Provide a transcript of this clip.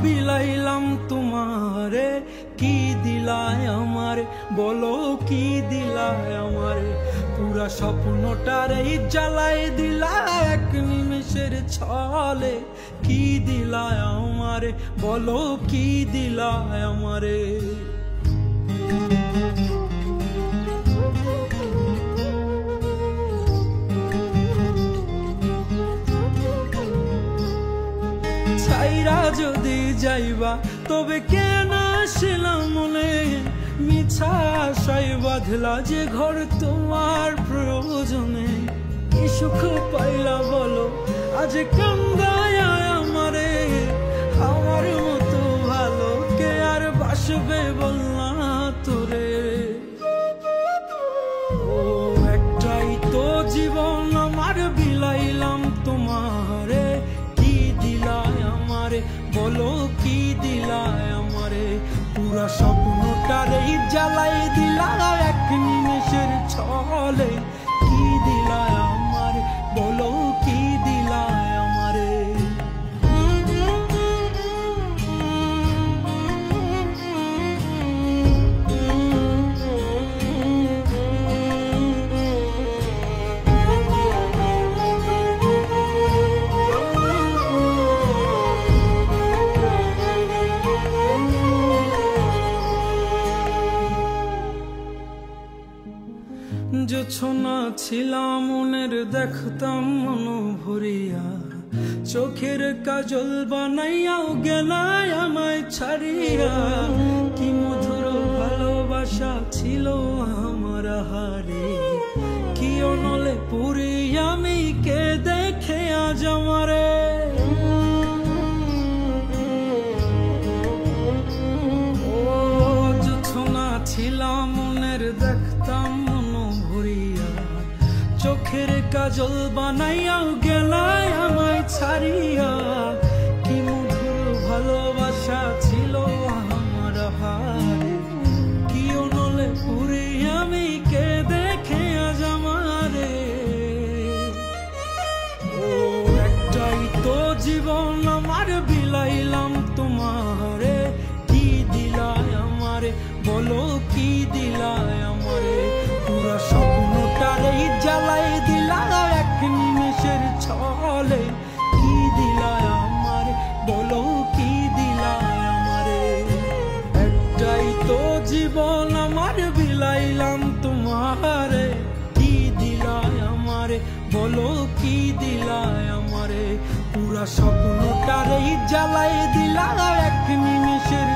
বিলাইলাম তোমারে, কি দিলায় আমারে, বলো কি দিলায় আমারে। পুরা স্বপ্নটারে জ্বালাই দিলা এক নিমেষের ছলে, কি দিলায় আমারে, বলো কি দিলায় আমারে। ছাইরা যদি যাইবা তবে কেন আসিলাম মনে, মিছা আশায় বাঁধলা যে ঘর তোমার প্রয়োজনে। কি সুখ পাইলা বলো আজ কান্দায় আমারে, আমার মতো ভালো কে আর বাসবে বলনা তোরে। ও একটাই তো জীবন আমার, বিলাইলাম তোমারে, কি দিলায় আমারে, বলো কি দিলায় আমারে। পুরা স্বপ্নটারে জ্বালাই দিলা এক নিমেষের ছলে, কি দিলায় আমারে, বলো কি দিলায় আমারে। জোছনা ছিলাম মনের, দেখতাম মন ভরিয়া, চোখের কাজল বানাইয়াও গেলায় আমায় ছাড়িয়া। কি মধুর ভালোবাসা ছিল আমার হারে, কি অনলে পুরি আমি, কে দেখে আজ আমারে। ও জোছনা ছিলাম মনের, দেখতাম চোখের কাজল বানাইয়াও গেলায় আমায় ছাড়িয়া। কি মধুর ভালোবাসা ছিল আমার হারে, কি অনলে পুরি আমি, কে দেখে আজ আমারে। ও একটাই তো জীবন আমার, বিলাইলাম তোমারে, কি দিলায় আমারে, বলো কি দিলায় আমারে। পুরা স্বপ্নটারে জ্বালাই দিলা এক নিমেষের ছলে, কি দিলায় আমারে, বলো কি দিলায় আমারে। একটাই তো জীবন আমার, বিলাইলাম তোমারে, কি দিলায় আমারে, বলো কি দিলায় আমারে। পুরা স্বপ্নটারে জ্বালাই দিলা এক নিমেষের